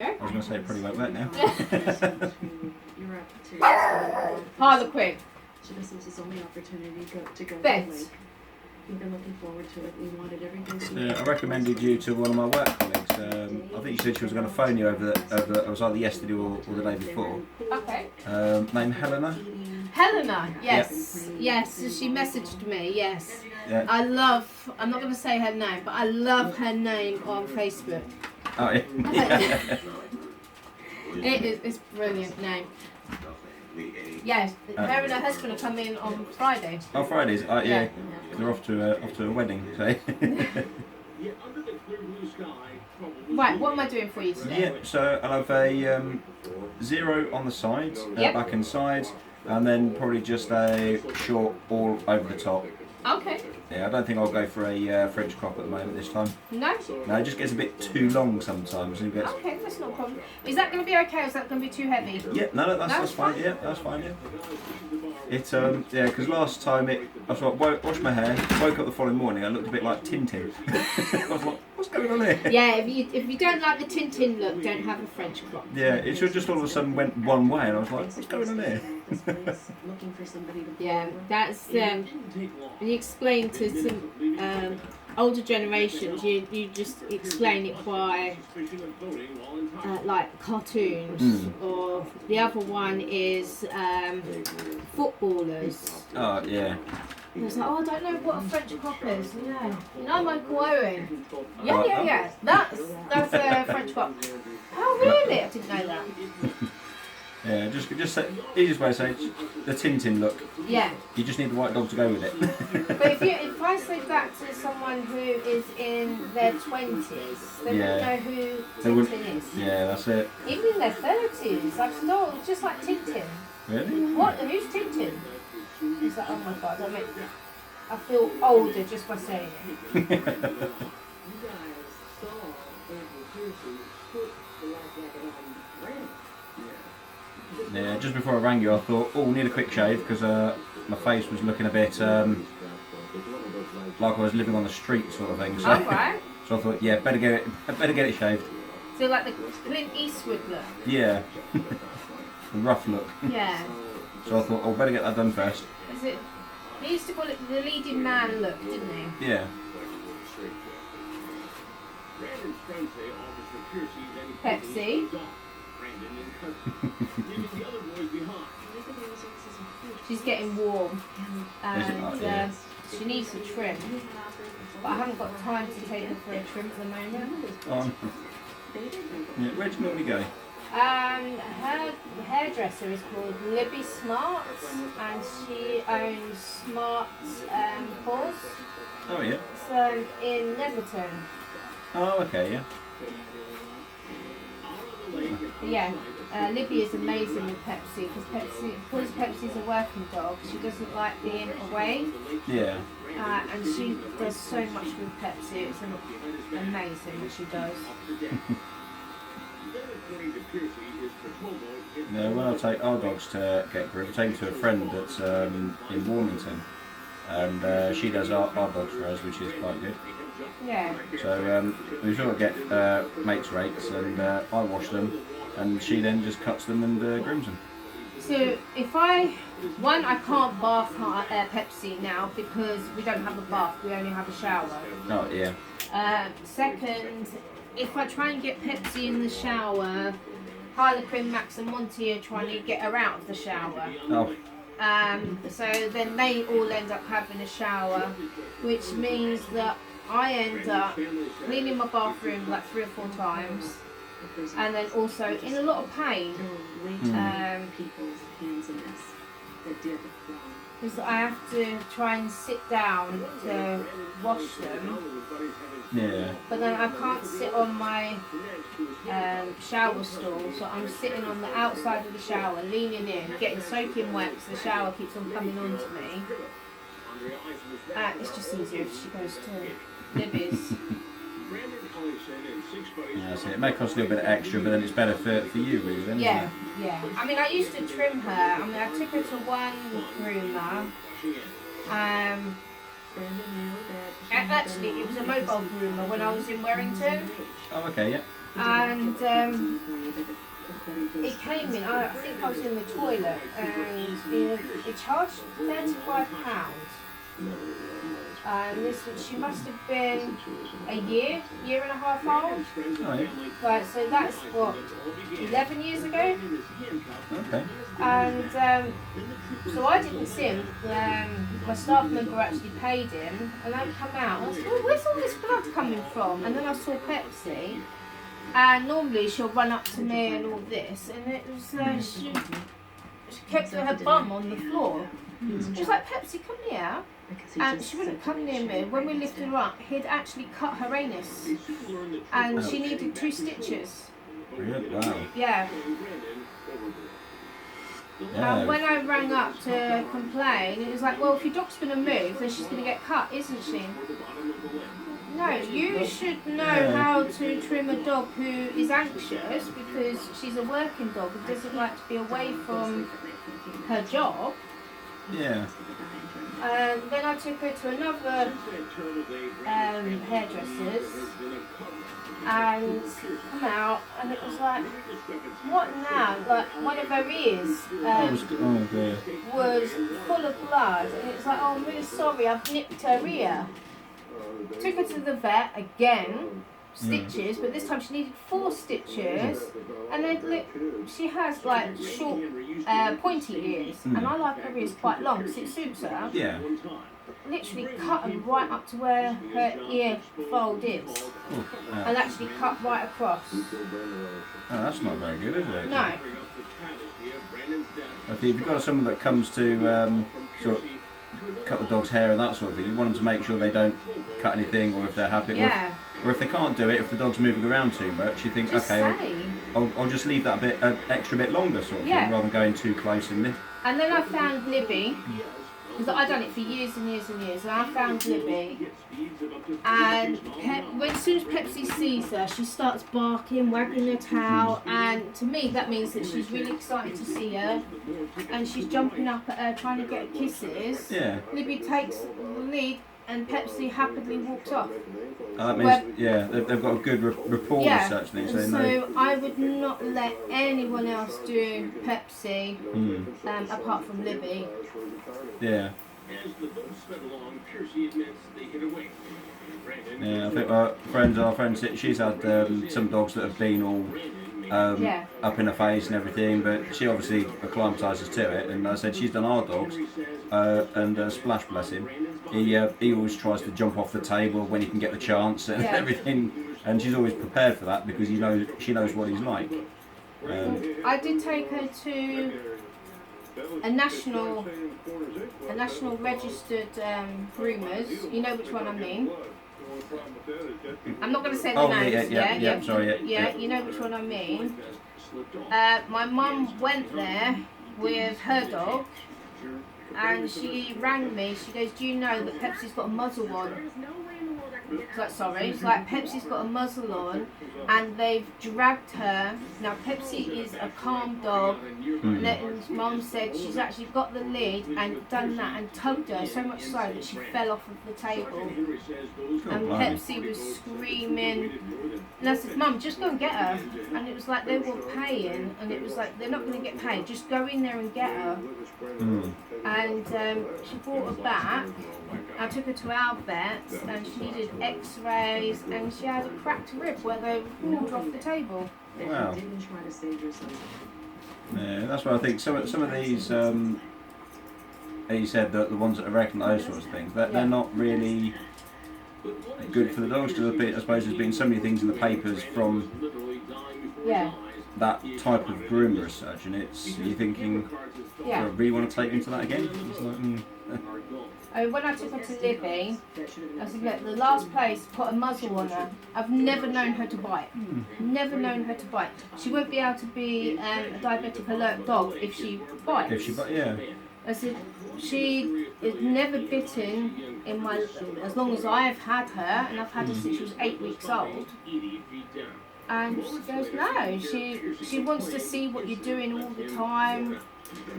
I was going to say it probably won't work now. Harlequin. This was his only opportunity to go Bet. We've been looking forward to it. We wanted everything to I recommended you to one of my work colleagues. I think you said she was going to phone you over it was either yesterday or the day before. Okay. Named Helena. Helena, yes. Yes, so she messaged me, yes. Yeah. I'm not going to say her name, but I love her name on Facebook. Oh, yeah. It's a brilliant name. Yes, her and her husband are coming on Friday. Oh, Fridays. Yeah. They're off to a wedding. So. Right, what am I doing for you today? Yeah. So I'll have a 0 on the sides, back and sides, and then probably just a short all over the top. Okay. Yeah, I don't think I'll go for a French crop at the moment this time. No? No, it just gets a bit too long sometimes. And it gets... Okay, that's not a problem. Is that going to be okay or is that going to be too heavy? Yeah, no, that's fine. Yeah, that's fine. Yeah. It's yeah, because last time I sort of washed my hair, woke up the following morning, I looked a bit like Tintin. I was like, what's going on here? Yeah, if you don't like the Tintin look, don't have a French crop. Yeah, it should just all of a sudden went one way, and I was like, what's going on here? Yeah, that's when you explain to some older generations, you just explain it by like cartoons, or the other one is footballers. Oh yeah. And it's like, oh, I don't know what a French crop is. Yeah, you know Michael Owen. Yeah. That's a French crop. Oh really? I didn't know that. Yeah, just say, easiest way to say it, the Tintin look. Yeah. You just need the white dog to go with it. But if I say that to someone who is in their 20s, they wouldn't know who Tintin is. Yeah, that's it. Even in their 30s, I've still, it's just like Tintin. Really? What? Who's Tintin? It's like, oh my god, I feel older just by saying it. Yeah, just before I rang you, I thought, oh, need a quick shave because my face was looking a bit like I was living on the street, sort of thing. So, Alright. so I thought, yeah, better get it shaved. So like the Clint Eastwood look. Yeah, the rough look. Yeah. So I thought, oh, better get that done first. Is it? He used to call it the leading man look, didn't he? Yeah. Pepsi. She's getting warm and she needs a trim, but I haven't got time to take her for a trim at the moment. Yeah, where do you normally go? Her hairdresser is called Libby Smart, and she owns Smart Paws. Oh yeah. So in Netherton. Oh okay, yeah. Yeah, Libby is amazing with Pepsi because Pepsi's a working dog. She doesn't like being away. Yeah. And she does so much with Pepsi. It's amazing what she does. Yeah, when I take our dogs to get groomed, I take them to a friend that's in Warmington, and she does our dogs for us, which is quite good. Yeah. So we sort of get mates rates, and I wash them, and she then just cuts them and grooms them. So if I can't bath Pepsi now because we don't have a bath, we only have a shower. Oh yeah. Second, if I try and get Pepsi in the shower, Harlequin, Max and Monty are trying to get her out of the shower. Oh. So then they all end up having a shower, which means that I end up cleaning my bathroom like 3 or 4 times, and then also in a lot of pain. Because I have to try and sit down to wash them. Yeah. But then I can't sit on my shower stall, so I'm sitting on the outside of the shower, leaning in, getting soaking wet because the shower keeps on coming on to me. It's just easier if she goes to Libby's. Yeah, so it may cost a little bit extra, but then it's better for you, really, then, Yeah, isn't it? yeah. I mean, I used to trim her. I mean, I took her to one groomer. Actually, it was a mobile groomer when I was in Warrington. Oh, okay, yeah. and it came in. I think I was in the toilet, and it charged £35. And she must have been a year and a half old. Right. Right, so that's what, 11 years ago? Okay. And so I didn't see him. My staff member actually paid him, and I come out and I said, well, where's all this blood coming from? And then I saw Pepsi, and normally she'll run up to me and all this, and it was she kept her bum on the floor. She was like, Pepsi, come here. And she wouldn't come near me. When we lifted her up, he'd actually cut her anus, and she needed 2 stitches. Really? Wow. Yeah. And when I rang up to complain, it was like, well, if your dog's going to move, then she's going to get cut, isn't she? No, you should know how to trim a dog who is anxious because she's a working dog and doesn't like to be away from her job. Yeah. And then I took her to another hairdresser's and come out, and it was like, what now? Like, one of her ears was full of blood, and it was like, oh, I'm really sorry, I've nipped her ear. Took her to the vet again, stitches, but this time she needed 4 stitches, and then she has like short, pointy ears, and I like her ears quite long because it suits her. Yeah. Literally cut them right up to where her ear fold is, and actually cut right across. Oh, that's not very good, is it? No. If you've got someone that comes to sort of cut the dog's hair and that sort of thing, you want them to make sure they don't cut anything, or if they're happy, or if they can't do it, if the dog's moving around too much, you think, just okay, I'll just leave that an extra bit longer, sort of thing, rather than going too close and And then I found Libby, because I'd done it for years and years and years, and I found Libby, and as soon as Pepsi sees her, she starts barking, wagging her tail, and to me that means that she's really excited to see her, and she's jumping up at her, trying to get her kisses. Yeah. Libby takes the lead, and Pepsi happily walks off. That means, they've got a good rapport as such. So I would not let anyone else do Pepsi apart from Libby. Yeah. Yeah, I think our friend, she's had some dogs that have been all up in her face and everything, but she obviously acclimatises to it. And I said she's done our dogs, and Splash, bless him, he always tries to jump off the table when he can get the chance and everything, and she's always prepared for that because she knows what he's like. I did take her to a national registered groomers. You know which one I mean. I'm not going to say the names. Sorry. You know which one I mean. My mum went there with her dog, and she rang me. She goes, "Do you know that Pepsi's got a muzzle on?" It's like Pepsi's got a muzzle on, and they've dragged her. Now Pepsi is a calm dog, and Mum said she's actually got the lead and done that and tugged her so much so that she fell off of the table. And Pepsi was screaming, and I said, "Mum, just go and get her." And it was like they were paying, and it was like they're not going to get paid. Just go in there and get her. And she brought her back. I took her to our vet, and she needed X-rays, and she had a cracked rib where they pulled off the table. Wow. Yeah, that's what I think. Some of these, you said that the ones that are wrecking those sorts of things, they're not really good for the dogs. Because I suppose there's been so many things in the papers from that type of groomer as such, and you're thinking, do I really want to take them to that again? It's like, when I took her to Libby, I said, look, the last place put a muzzle on her. I've never known her to bite. Never known her to bite. She won't be able to be a diabetic alert dog if she bites. I said, she is never bitten as long as I've had her, and I've had her since she was 8 weeks old. And she goes, no, she wants to see what you're doing all the time.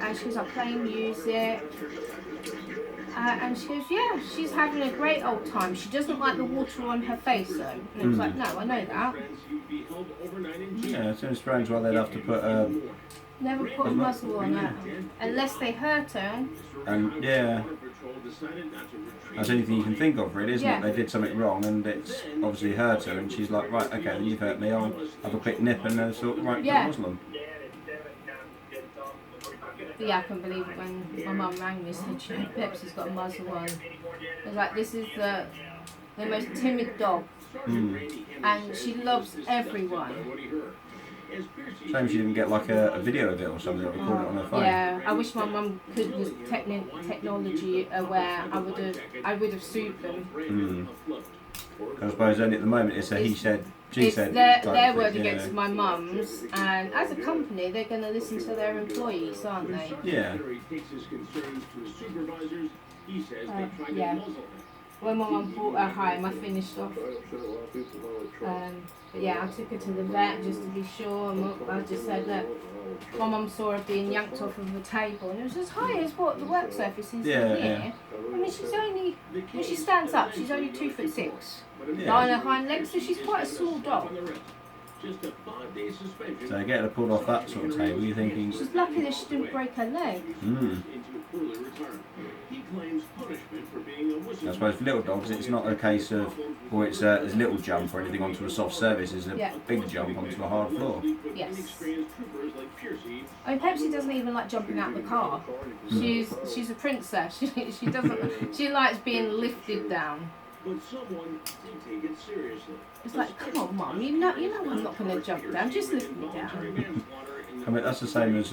And she goes, I play music. And she goes, yeah, she's having a great old time. She doesn't like the water on her face though. And it was like, no, I know that. Yeah, it seems strange why they'd have to put Never put a muzzle on her unless they hurt her. and yeah, that's anything you can think of, really, isn't it? They did something wrong, and it's obviously hurt her, and she's like, right, okay, then you've hurt me. I'll have a quick nip and then sort of right, put a muzzle on. But yeah, I couldn't believe it when my mum rang me and said, you know, Pepsi's got a muzzle on. I was like, this is the most timid dog, and she loves everyone. Shame she didn't get like a video of it or something, or record it on her phone. Yeah, I wish my mum was technology aware. I would have sued them. I suppose only at the moment it's a he said, she said. It's their word against my mum's, and as a company, they're going to listen to their employees, aren't they? Yeah. Yeah. When my mum brought her home, I finished off. But yeah, I took her to the vet just to be sure, and I just said that my mum saw her being yanked off of the table, and it was as high as what the work surface is here. Yeah. I mean, she's only, when she stands up, she's only 2'6". Yeah. On her hind legs, so she's quite a small dog. So getting her pulled off that sort of table, you're thinking... She's lucky that she didn't break her leg. I suppose for little dogs, it's not a case of, well, it's a little jump or anything onto a soft surface, it's a big jump onto a hard floor. Yes. I mean, Pepsi doesn't even like jumping out the car. She's a princess. She doesn't. She likes being lifted down. It's like, come on, Mum, you know I'm not going to jump down. Just lift me down. I mean, that's the same as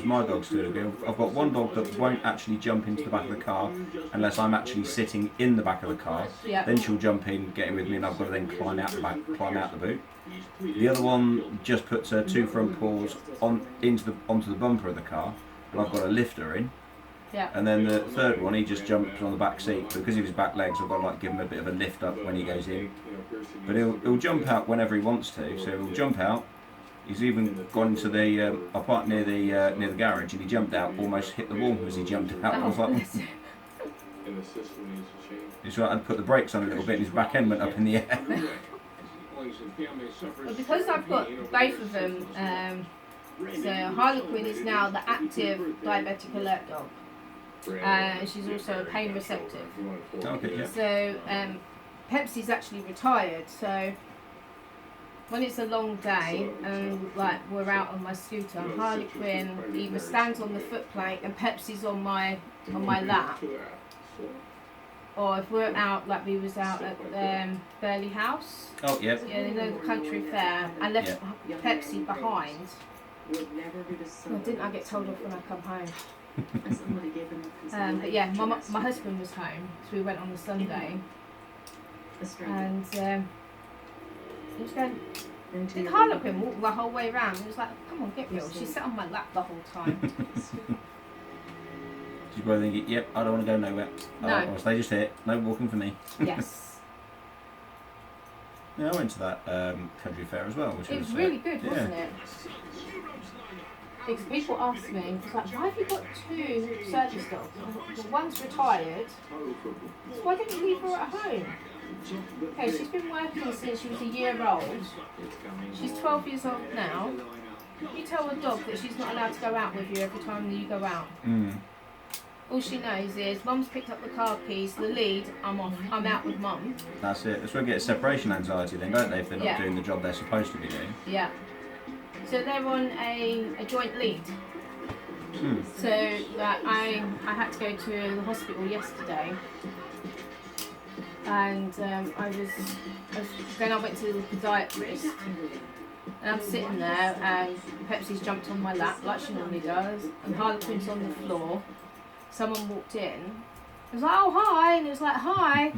my dogs do. I've got one dog that won't actually jump into the back of the car unless I'm actually sitting in the back of the car. Yeah. Then she'll jump in, get in with me, and I've got to then climb out the boot. The other one just puts her two front paws onto the bumper of the car, and I've got to lift her in. Yeah. And then the third one, he just jumps on the back seat. Because of his back legs, I've got to give him a bit of a lift up when he goes in. But he'll jump out whenever he wants to. So he'll jump out. He's even gone to the I parked near the garage, and he jumped out, almost hit the wall as he jumped out. I was like, he's right. I'd put the brakes on a little bit, and his back end went up in the air. Well, because I've got both of them, so Harlequin is now the active diabetic alert dog. She's also a pain receptive. Okay, yeah. So Pepsi's actually retired. So when it's a long day and we're out on my scooter, Harlequin either stands on the footplate and Pepsi's on my lap, or if we're out we was out at Burley House. Oh yeah. Yeah, you know, the country fair. I left Pepsi behind. Well, didn't I get told off when I come home? But yeah, my husband was home, so we went on the Sunday, and he was going, did Harlequin walk the whole way around? He was like, come on, get real. She sat on my lap the whole time. She's probably thinking, yep, I don't want to go nowhere. No. I'll stay just here. No walking for me. Yes. Yeah, I went to that country fair as well. Which it was really good, wasn't it? Because people ask me, it's like, why have you got two service dogs? Well, one's retired, so why didn't you leave her at home? Okay, she's been working since she was a year old. She's 12 years old now. You tell a dog that she's not allowed to go out with you every time you go out. All she knows is, Mum's picked up the car keys, the lead, I'm off, I'm out with Mum. That's it. That's where they get separation anxiety then, don't they, if they're not doing the job they're supposed to be doing. Yeah. So they're on a joint lead. So I had to go to the hospital yesterday, and then I went to the podiatrist, and I'm sitting there, and Pepsi's jumped on my lap like she normally does, and Harlequin's on the floor. Someone walked in. It was like, oh hi, and it was like hi.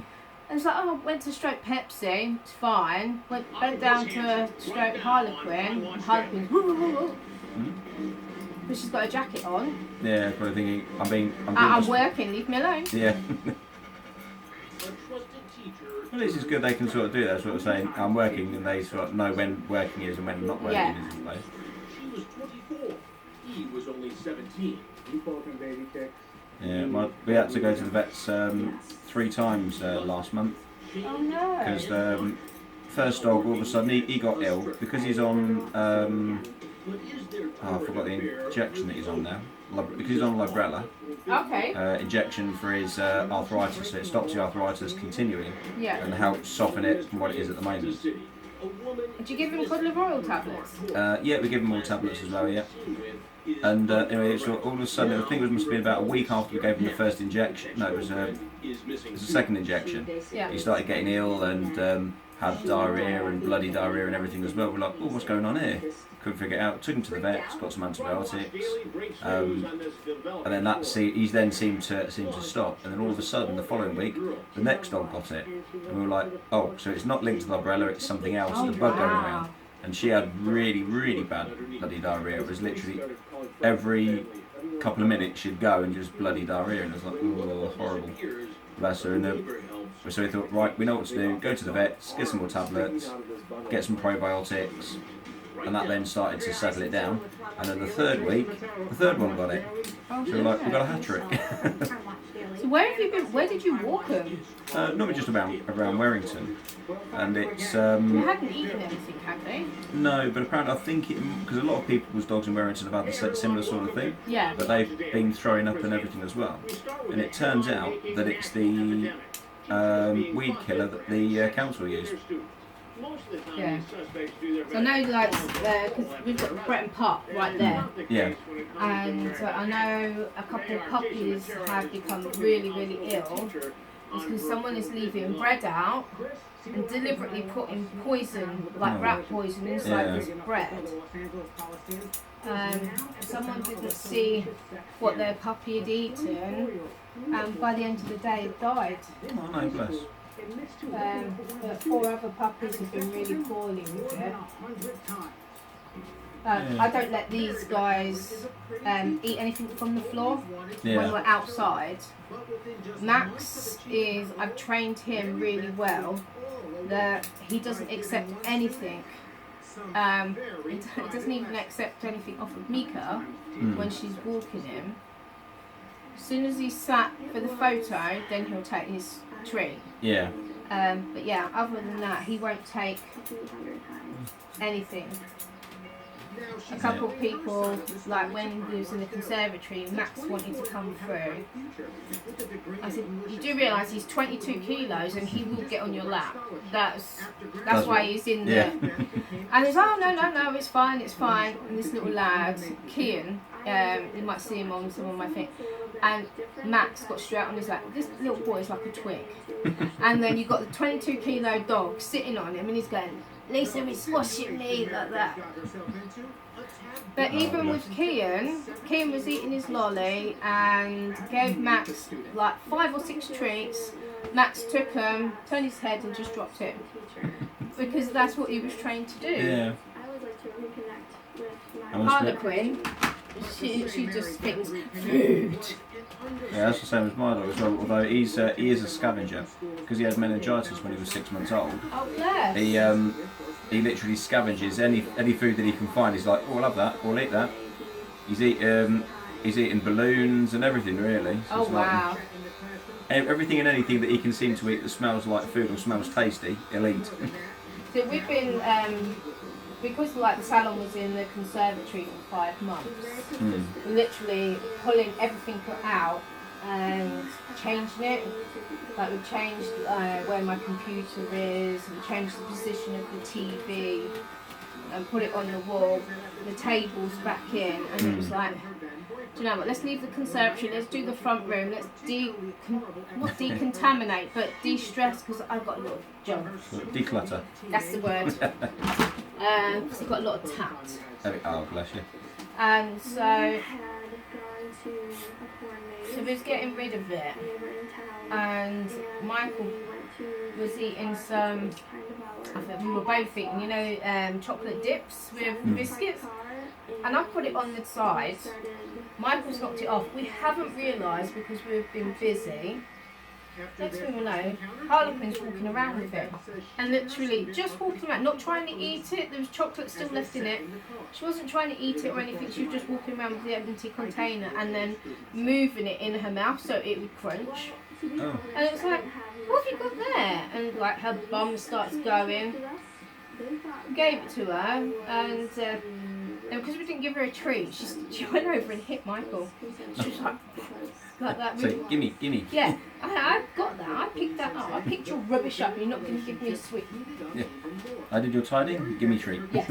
And it's like, oh, I went to stroke Pepsi, it's fine. Went down to stroke Harlequin. Harlequin's but she's got a jacket on. Yeah, probably thinking, I'm working, leave me alone. Yeah. Well, this is good, they can sort of do that, sort of saying, I'm working, and they sort of know when working is and when not working is in place. She was 24. He was only 17. You called him baby kicks? Yeah, we had to go to the vets 3 times last month Oh no. because first dog all of a sudden he got ill because he's on I forgot the injection that he's on now. Because he's on Librela, Okay. injection for his arthritis, so it stops the arthritis continuing Yeah. and helps soften it from what it is at the moment. Did you give him Cod Liver Oil tablets? Yeah, we give him all tablets as well, yeah. And anyway, so all of a sudden, I think it must have been about a week after we gave him the first injection. No, it was a second injection. Yeah. He started getting ill and had diarrhea and bloody diarrhea and everything as well. We're like, oh, what's going on here? Couldn't figure it out. Took him to the vets, got some antibiotics, and then he then seemed to stop. And then all of a sudden, the following week, the next dog got it, and we were like, oh, so it's not linked to the umbrella, it's something else. Oh, the bug going wow. around. And she had really, really bad bloody diarrhea. It was literally every couple of minutes she'd go and just bloody diarrhea, and it was like, oh, horrible. Bless her. And so we thought, right, we know what to do. Go to the vets, get some more tablets, get some probiotics, and that then started to settle it down. And then the third week, the third one got it. So we're like, we've got a hat trick. So where have you been? Where did you walk him? Normally just around Warrington, and it's They hadn't eaten anything, had they? no, but apparently I think because a lot of people's dogs in Warrington have had the similar sort of thing, Yeah. but they've been throwing up and everything as well. And it turns out that it's the weed killer that the council used. Yeah. So I know, like, because we've got Bretton Pup right there, Yeah, and I know a couple of puppies have become really, really ill. It's because someone is leaving bread out and deliberately putting poison, like rat poison, inside this bread. Someone didn't see what their puppy had eaten, and by the end of the day, it died. oh no, bless. But 4 other puppies have been really poorly with it. I don't let these guys eat anything from the floor when we're outside. Max I've trained him really well that he doesn't accept anything. He doesn't even accept anything off of Mika when she's walking him. As soon as he's sat for the photo, then he'll take his treat. Yeah. But yeah, other than that, he won't take anything. A couple of people, like when he was in the conservatory, Max wanted to come through. I said, you do realise he's 22 kilos and he will get on your lap. That's why he's in there. And he's, oh no, it's fine. And this little lad, Kian, you might see him on some of my things. And Max got straight on his lap. This little boy is like a twig. And then you've got the 22 kilo dog sitting on him and he's going, Lisa is squashing me like that. But even with Kian was eating his lolly and gave Max like 5 or 6 treats. Max took him, turned his head and just dropped it. Because that's what he was trained to do. Yeah. Harlequin, she just thinks food. Yeah, that's the same as my dog as well. Although he is a scavenger because he had meningitis when he was 6 months old. Oh bless. He literally scavenges any food that he can find. He's like, oh, I'll have that, or I'll eat that. He's eating balloons and everything really. So Oh wow. Like, everything and anything that he can seem to eat that smells like food or smells tasty, he'll eat. So we've been because like the salon was in the conservatory for 5 months. We're literally pulling everything out and changing it. Like we changed where my computer is, we changed the position of the TV and put it on the wall, the tables back in, and it was like, do you know what, let's leave the conservatory, let's do the front room, let's not decontaminate, but de-stress, because I've got a lot of junk. Declutter. That's the word. Because I've got a lot of tact. Oh, bless you. And so we was getting rid of it, and Michael was eating some, I think we were both eating, you know, chocolate dips with biscuits, and I put it on the side. Michael's knocked it off. We haven't realised because we've been busy next thing we know, Harlequin's walking around with it. And literally just walking around, not trying to eat it. There was chocolate still left in it. She wasn't trying to eat it or anything. She was just walking around with the empty container and then moving it in her mouth so it would crunch. Oh. And it was like, what have you got there? And like her bum starts going. Gave it to her, and because we didn't give her a treat, she went over and hit Michael. She was like that. So, gimme. Yeah, I got that. I picked that up. I picked your rubbish up. You're not going to give me a sweet. Yeah. I did your tidying. Gimme treat. Yes.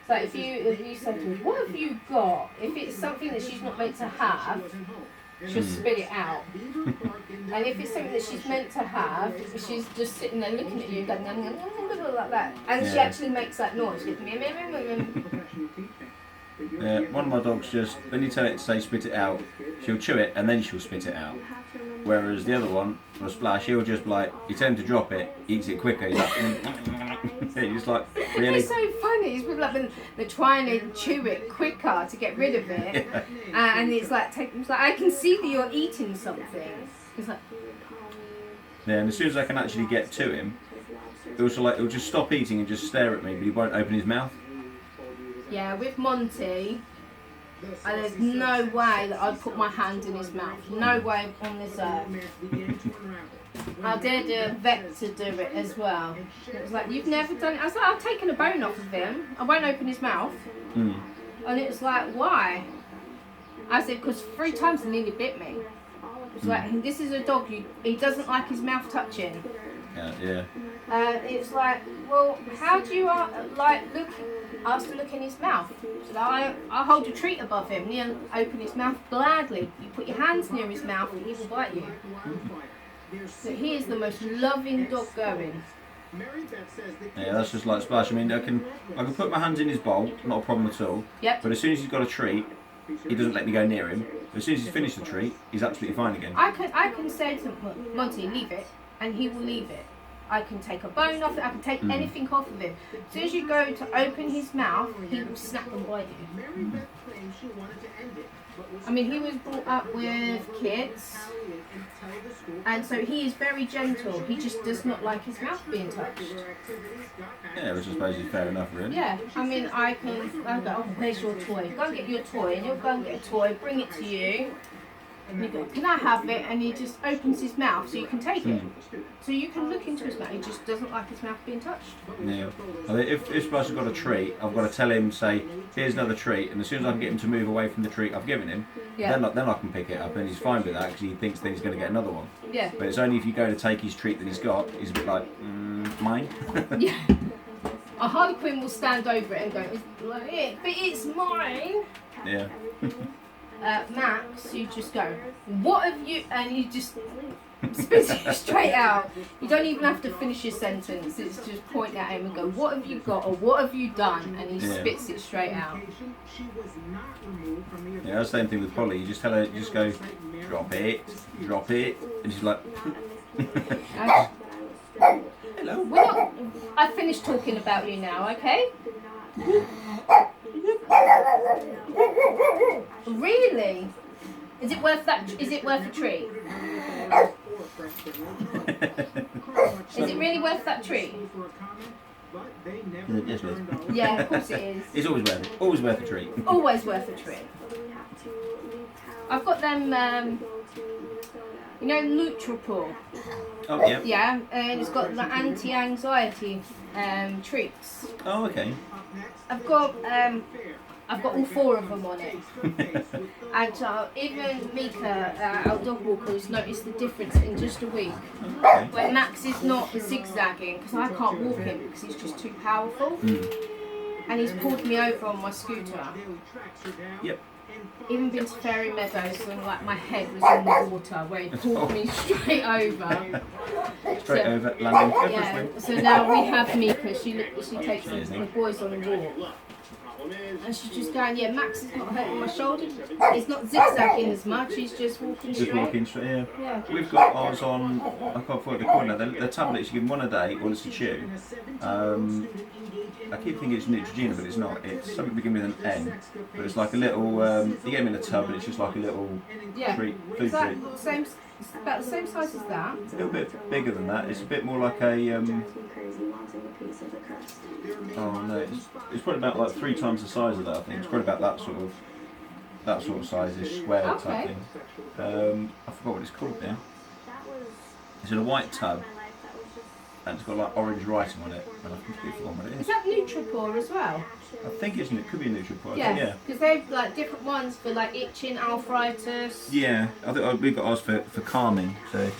So if you say to me, what have you got? If it's something that she's not meant to have, she'll spit it out. And if it's something that she's meant to have, she's just sitting there looking at you, going like that. And she actually makes that noise. Yeah, one of my dogs just, when you tell it to say spit it out, she'll chew it and then she'll spit it out. Whereas the other one, or Splash, he'll just like, you tell him to drop it, he eats it quicker. He's like, he's like, really? It's so funny. It's like they're trying to chew it quicker to get rid of it, Yeah. and it's like I can see that you're eating something. It's like, Yeah, and as soon as I can actually get to him, he'll just stop eating and just stare at me, but he won't open his mouth. yeah, with Monty, there's no way that I'd put my hand in his mouth. No way on this earth. I dared a vet to do it as well. It was like, you've never done it. I was like, I've taken a bone off of him. I won't open his mouth. Mm. And it was like, why? I said, because 3 times he nearly bit me. It was like, this is a dog, he doesn't like his mouth touching. Yeah. It's like, well, how do you ask to look in his mouth? So I'll hold a treat above him, and he'll open his mouth gladly. You put your hands near his mouth and he will bite you. So he is the most loving dog going. Yeah, that's just like Splash. I mean, I can put my hands in his bowl, not a problem at all. Yep. But as soon as he's got a treat, he doesn't let me go near him. As soon as he's finished the treat, he's absolutely fine again. I can say to Monty, leave it, and he will leave it. I can take a bone off it, I can take anything off of him. As soon as you go to open his mouth, he will snap and bite you. I mean, he was brought up with kids, and so he is very gentle. He just does not like his mouth being touched. Yeah, which I suppose is fair enough, really. Yeah, I mean, I'll go, oh, where's your toy? Go and get your toy, and he'll go and get a toy, bring it to you. And you go, can I have it? And he just opens his mouth so you can take it. So you can look into his mouth. He just doesn't like his mouth being touched. Yeah. I mean, if Splash has got a treat, I've got to tell him, say, here's another treat, and as soon as I can get him to move away from the treat I've given him, then I can pick it up, and he's fine with that because he thinks that he's going to get another one. Yeah. But it's only if you go to take his treat that he's got, he's a bit like, mine? Yeah. A Harlequin will stand over it and go, but it's mine. Yeah. Max, you just go, what have you, and you just spit it straight out. You don't even have to finish your sentence, it's just point at him and go, what have you got, or what have you done, and he spits it straight out. Yeah, that's the same thing with Polly. You just tell her, you just go, drop it, and she's like, hello. I've finished talking about you now, okay? Really? Is it worth that? Is it worth a treat? Is it really worth that treat? yes, please. Yeah, of course it is. It's always worth it. Always worth a treat. Always worth a treat. I've got them, you know, Nutrapur. Oh, yeah. Yeah, and it's got the anti-anxiety our Oh, okay. I've got all four of them on it. And even Mika, our dog walker, has noticed the difference in just a week. Okay. When Max is not zigzagging, because I can't walk him because he's just too powerful. And he's pulled me over on my scooter. Yep. Even been to Fairy Meadows and like my head was in the water where he pulled me straight over. Straight over, landing. Yeah, so now we have Mika, she takes the boys on a walk. And she's just going, yeah, Max is not hurting my shoulder. He's not zigzagging as much. He's just walking straight. Just walking straight, yeah. Yeah. We've got ours on, I can't forget what they're called now. The tablets, you give them one a day, one is a chew. I keep thinking it's Neutrogena, but it's not. It's something beginning with an N. But it's like a little, you get them in a tub and it's just like a little treat, food treat. It's about the same size as that. A little bit bigger than that. It's a bit more like a, oh no, it's probably about like 3 times the size of that, I think. It's probably about that sort of size-ish, square type thing. I forgot what it's called now. It's in a white tub, and it's got like orange writing on it, and I completely forgot what it Is is. that Nutripore as well? I think it could be a Nutripore. Yeah, because they've like different ones for like itching, arthritis. Yeah, I think we've got ours for calming, so.